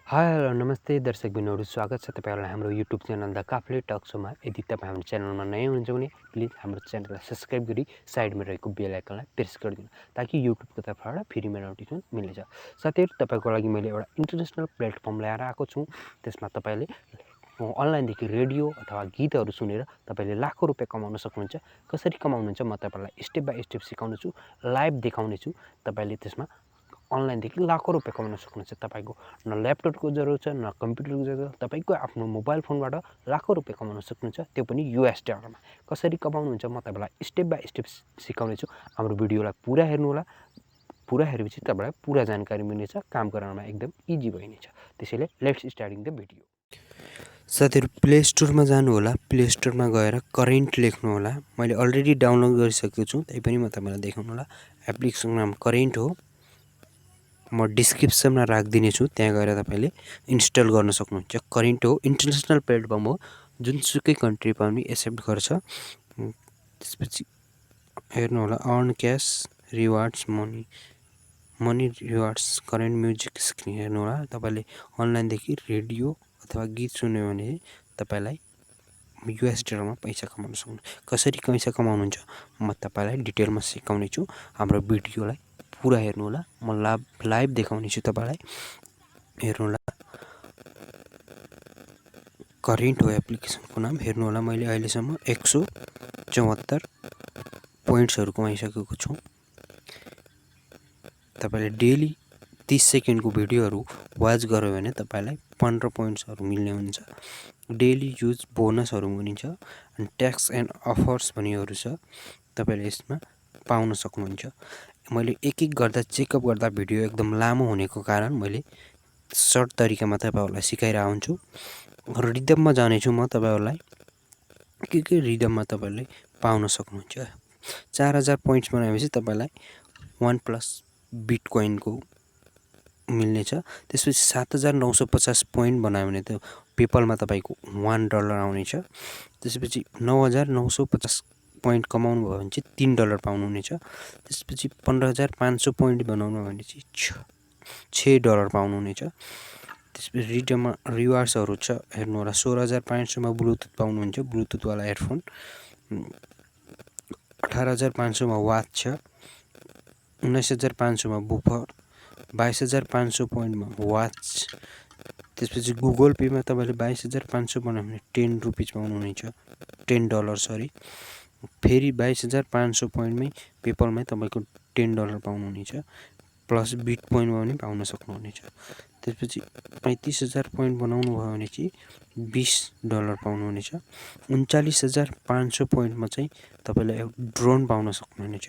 Hello नमस्ते दर्शकबिनहरु स्वागत छ तपाईहरुलाई हाम्रो YouTube channel the Kafle talk शोमा। यदि तपाई हाम्रो च्यानलमा नयाँ हुनुहुन्छ भने प्लिज हाम्रो च्यानललाई सब्स्क्राइब गरी साइडमा रहेको बेल आइकनलाई प्रेस गरिदिनु ताकि YouTubeको तर्फबाट फ्रीमा नोटिफिकेसन मिल्नेछ। साथैहरु तपाईको लागि मैले एउटा इन्टरनेशनल प्लेटफर्म ल्याएर आएको छु। त्यसमा तपाईले अनलाइनदेखि रेडियो अथवा गीतहरु सुनेर तपाईले लाखौं रुपैयाँ कमाउन सक्नुहुन्छ। कसरी कमाउनुहुन्छ म तपाईलाई स्टेप बाइ स्टेप सिकाउने छु, लाइभ देखाउने छु। तपाईले त्यसमा अनलाइनदेखि लाखौं रुपैयाँ कमाउन सक्नुहुन्छ। तपाईको न ल्यापटपको जरुरत छ न कम्प्युटरको जरुरत, तपाईको आफ्नो मोबाइल फोनबाट लाखौं रुपैयाँ कमाउन सक्नुहुन्छ, त्यो पनि US डलरमा। कसरी कमाउनुहुन्छ म तपाईलाई स्टेप बाइ स्टेप सिकाउने छु। हाम्रो भिडियोलाई पुरा हेर्नु होला। पुरा हेरेपछि तपाईलाई पुरा जानकारी मिल्नेछ, काम गराउनमा एकदम इजी भइनेछ। त्यसैले लेट्स स्टार्टिङ द भिडियो। साथीहरु प्ले स्टोरमा जानु होला। प्ले स्टोरमा गएर करेन्ट लेख्नु होला। मैले अलरेडी डाउनलोड गरिसकेको छु, तैपनि म तपाईलाई देखाउनु होला। एप्लिकेसनको नाम करेन्ट हो। म डिस्क्रिप्सनमा राखिदिने छु, त्यहाँ गएर तपाईले इन्स्टल गर्न सक्नुहुन्छ। करेन्ट हो, इन्टरनेशनल प्लेटफर्म हो, जुनसुकै कन्ट्री पनि एक्सेप्ट गर्छ। त्यसपछि हेर्नु होला earn cash rewards money rewards current music screen हेर्नु होला। तपाईले अनलाइनदेखि रेडियो अथवा गीत सुन्यो भने तपाईलाई US डलरमा पैसा कमाउन सक्नुहुन्छ। कसरी पैसा कमाउनुहुन्छ म तपाईलाई डिटेलमा सिकाउने छु। हाम्रो भिडियोलाई पुरा हेर्नु होला। म लाइभ देखाउने छु तपाईलाई। हेर्नु होला। करेन्ट हो एप्लिकेसनको नाम। हेर्नु होला। मैले अहिलेसम्म 174 पोइन्ट्सहरु कमाइसकेको छु। तपाईले डेली 30 सेकेन्डको भिडियोहरु वाच गर्यो भने तपाईलाई 15 पोइन्ट्सहरु मिल्ने हुन्छ। डेली युज बोनसहरु मिलिन्छ। अनि ट्याक्स एन्ड अफर्स भन्नेहरु छ, तपाईले यसमा पाउन सक्नुहुन्छ। मैले एक गर्दा चेकअप गर्दा भिडियो एकदम लामो हुनेको कारण मैले सर्ट तरिकामा तपाईहरुलाई सिकाइरहेको हुन्छु। रिदममा जाने छु म तपाईहरुलाई। के रिदममा तपाईले पाउन सक्नुहुन्छ। 4000 पोइन्ट्स बनाएपछि तपाईलाई 1+ बिटकोइनको मिल्नेछ। त्यसपछि 7950 पोइन्ट बनायो भने त पेपलमा तपाईको $1 आउनेछ। त्यसपछि 9950 पोइन्ट कमाउनु भयो भने चाहिँ $3 पाउनुहुनेछ। त्यसपछि 15500 पोइन्ट बनाउनु भयो भने चाहिँ $6 पाउनुहुनेछ। त्यसपछि रिडममा रिवार्ड्सहरु छ। हेर्नु होला। 16500 मा ब्लुटुथ पाउनुहुन्छ, ब्लुटुथ वाला हेडफोन। 18500 मा वाच छ। 19500 मा बुफर। 22500 पोइन्टमा वाच। त्यसपछि गुगल पे मा तपाईले 22500 बनायो भने 10 रुपैयाँ पाउनुहुनेछ। $10 सरी। फेरि 22500 पोइन्टमै पेपलमै तपाईको $10 पाउनुहुनेछ। प्लस बिटकोइनमा पनि पाउन सक्नुहुनेछ। त्यसपछि 35000 पोइन्ट बनाउनु भयो भने चाहिँ $20 पाउनुहुनेछ। 39500 पोइन्टमा चाहिँ तपाईले एउटा ड्रोन पाउन सक्नुहुनेछ।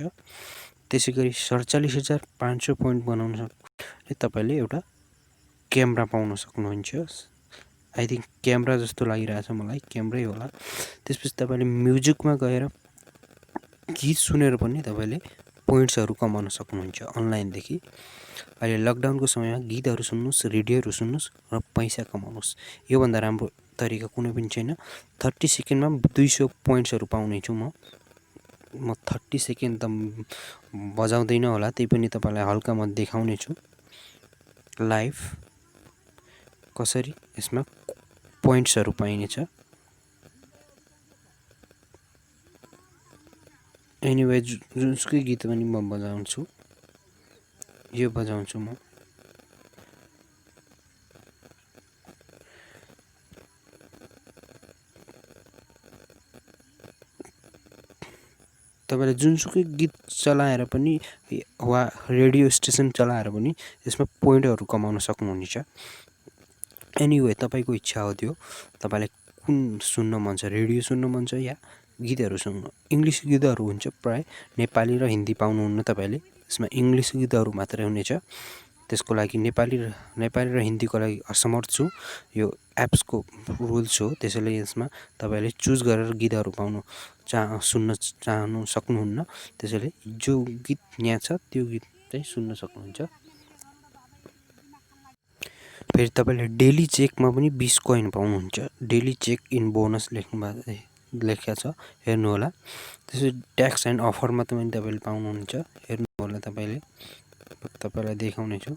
त्यसैगरी 47500 पोइन्ट बनाउन सक्नुहुन्छ तपाईले एउटा क्यामेरा पाउन सक्नुहुन्छ। आई थिंक क्यामेरा जस्तो लागिरहेछ मलाई, क्यामेरै होला। त्यसपछि तपाईले म्युजिकमा गएर गीत सुनेर पनि तपाईले पोइन्ट्सहरु कमाउन सक्नुहुन्छ अनलाइनदेखि। अहिले लकडाउनको समयमा गीतहरु सुन्नुस्, रेडियोहरु सुन्नुस् र पैसा कमाउनुस्। यो भन्दा राम्रो तरिका कुनै पनि छैन। 30 सेकेन्डमा 200 पोइन्ट्सहरु पाउने छु म। 30 सेकेन्ड त बजाउँदैन होला, त्यही पनि तपाईलाई हल्का म देखाउने छु लाइभ कसरी यसमा पोइन्ट्सहरु पाइनेछ। एनीवे जुनसुकै गीत पनि म बजाउँछु। यो बजाउँछु म। तपाईले जुनसुकै गीत चलाएर पनि वा रेडियो स्टेसन चलाएर पनि यसमा पोइन्टहरु कमाउन सक्नुहुनेछ। एनीवे तपाईको इच्छा हो त्यो। तपाईलाई कुन सुन्न मन छ, रेडियो सुन्न मन छ या गीतहरु सुन्न। इंग्लिश गीतहरु हुन्छ प्राय, नेपाली र हिन्दी पाउनुहुन्न तपाईले। यसमा इंग्लिश गीतहरु मात्रै हुनेछ। त्यसको लागि नेपाली र हिन्दीको लागि असमर्थ छु। यो एप्सको रुल्स हो। त्यसैले यसमा तपाईले चुज गरेर गीतहरु सुन्न चाहनु सक्नुहुन्न। त्यसैले जो गीत यहाँ छ त्यो गीत चाहिँ सुन्न सक्नुहुन्छ। फेरि तपाईले डेली चेकमा पनि 20 कोइन पाउनुहुन्छ। डेली चेक इन बोनस लेखेको छ, हेर्नु होला। त्यसपछि ट्याक्स एन्ड अफरमा पनि तपाईले पाउनुहुन्छ। हेर्नु होला। तपाईलाई देखाउने छु।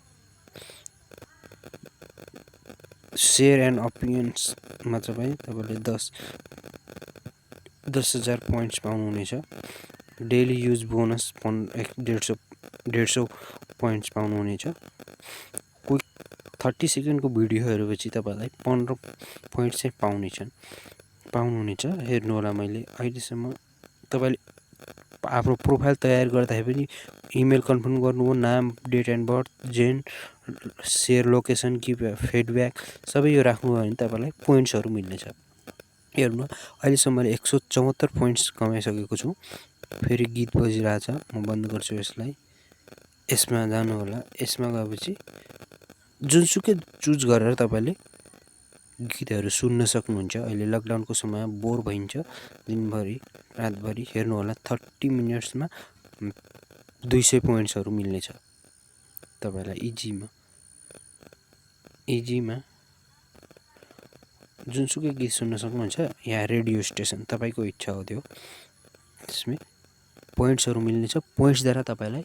सेयर एन्ड ओपिनियन्समा चाहिँ तपाईँले 10,000 पोइन्ट्स पाउनुहुनेछ। डेली युज बोनस 150 पोइन्ट्स पाउनुहुनेछ। क्विक 30 सेकेन्डको भिडियो हेरेपछि तपाईँलाई 15 पोइन्ट्स चाहिँ पाउनुहुनेछ। हेर्नु होला, मैले अहिलेसम्म तपाईँले आफ्नो प्रोफाइल तयार गर्दाखेरि पनि इमेल कन्फर्म गर्नुभयो, नाम, date and birth, share location, feedback सबै यो राख्नुभयो भने तपाईँलाई पोइन्ट्सहरू मिल्नेछ। हेर्नु, अहिलेसम्म मैले 174 पोइन्ट्स कमाइसकेको छु। फेरि गीत बजिरहेछ, म बन्द गर्छु यसलाई। यसमा जानु होला। यसमा गएपछि जुनसुकै चुज गरेर तपाईँले गीतहरू सुन्न सक्नुहुन्छ। अहिले लकडाउनको समय बोर भइन्छ दिनभरि रातभरि। हेर्नु होला, 30 मिनट्समा 200 पोइन्ट्सहरू मिल्नेछ तपाईँलाई इजीमा जुनसुकै गीत सुन्न सक्नुहुन्छ। यहाँ रेडियो स्टेसन तपाईँको इच्छा हो, त्यो त्यसमै पोइन्ट्सहरू मिल्नेछ। पोइन्ट्सद्वारा तपाईँलाई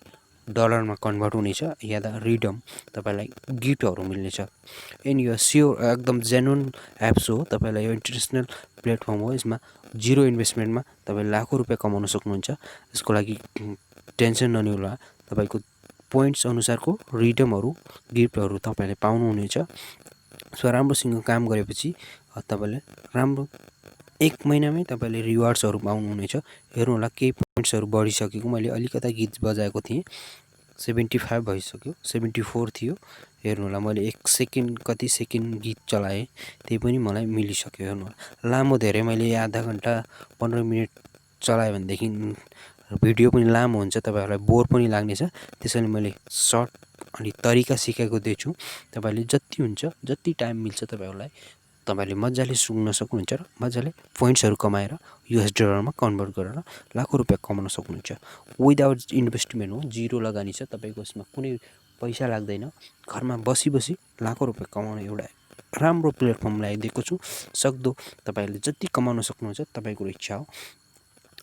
डलरमा कन्भर्ट हुनेछ या त रिडम तपाईँलाई गिफ्टहरू मिल्नेछ। एन्ड यो स्योर एकदम जेन्युन एप्स हो। तपाईँलाई यो इन्टरनेसनल प्लेटफर्म हो। यसमा 0 इन्भेस्टमेन्टमा तपाईँले लाखौँ रुपियाँ कमाउन सक्नुहुन्छ। यसको लागि टेन्सन नलिनु होला। तपाईँको पोइन्ट्स अनुसारको रिडमहरू गिफ्टहरू तपाईँले पाउनुहुनेछ। सो राम्रोसँग काम गरेपछि तपाईँले राम्रो 1 महिनामै तपाईँले रिवार्ड्सहरू पाउनुहुनेछ। हेर्नु होला, केही पोइन्ट्सहरू बढिसकेको। मैले अलिकता गीत बजाएको थिएँ, 75 भइसक्यो, 74 थियो। हेर्नु होला, मैले 1 सेकेन्ड कति सेकेन्ड गीत चलाएँ, त्यही पनि मलाई मिलिसक्यो। हेर्नु होला, लामो धेरै मैले आधा घन्टा 15 मिनट चलाएँ भनेदेखि भिडियो पनि लामो हुन्छ, तपाईँहरूलाई बोर पनि लाग्नेछ। त्यसैले मैले सर्ट अनि तरिका सिकाएको दिएछु। तपाईँले जति हुन्छ, जति टाइम मिल्छ तपाईँले मजाले सुन्न सक्नुहुन्छ र मजाले पोइन्ट्सहरू कमाएर US डलरमा कन्भर्ट गरेर लाखौँ रुपियाँ कमाउन सक्नुहुन्छ। विदाउट इन्भेस्टमेन्ट हो, 0 लगानी छ। तपाईँको यसमा कुनै पैसा लाग्दैन। घरमा बसी लाखौँ रुपियाँ कमाउने एउटा राम्रो प्लेटफर्म ल्याइदिएको छु। सक्दो तपाईँले जति कमाउन सक्नुहुन्छ, तपाईँको इच्छा हो।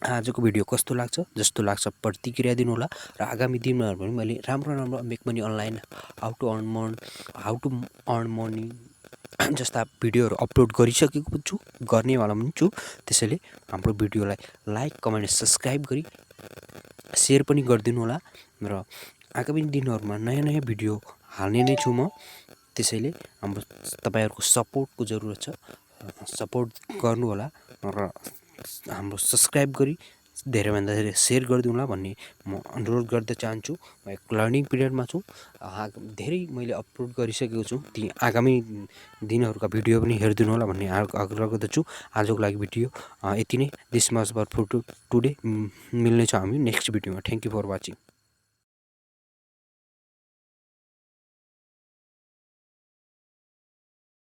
आजको भिडियो कस्तो जस्तो लाग्छ प्रतिक्रिया दिनु होला। र आगामी दिनहरू पनि मैले राम्रो make money online, how to earn money जस्ता भिडियोहरू अपलोड गरिसकेको छु, गर्नेवाला पनि छु। त्यसैले हाम्रो भिडियोलाई लाइक, कमेन्ट, सब्सक्राइब गरी सेयर पनि गरिदिनु होला। र आगामी दिनहरूमा नयाँ भिडियो हाल्ने नै छु म। त्यसैले तपाईँहरूको सपोर्टको जरुरत छ। सपोर्ट गर्नु होला र हाम्रो सब्सक्राइब गरी धेरैभन्दा धेरै सेयर गरिदिनु होला भन्ने म अनुरोध गर्न चाहन्छु। म एक लर्निङ पिरियडमा छु। धेरै मैले अपलोड गरिसकेको छु। ती आगामी दिनहरूका भिडियो पनि हेरिदिनु होला भन्ने आग्रह गर्दछु। आजको लागि भिडियो यति नै। This much for today. मिल्नेछ हामी नेक्स्ट भिडियोमा। Thank you for watching.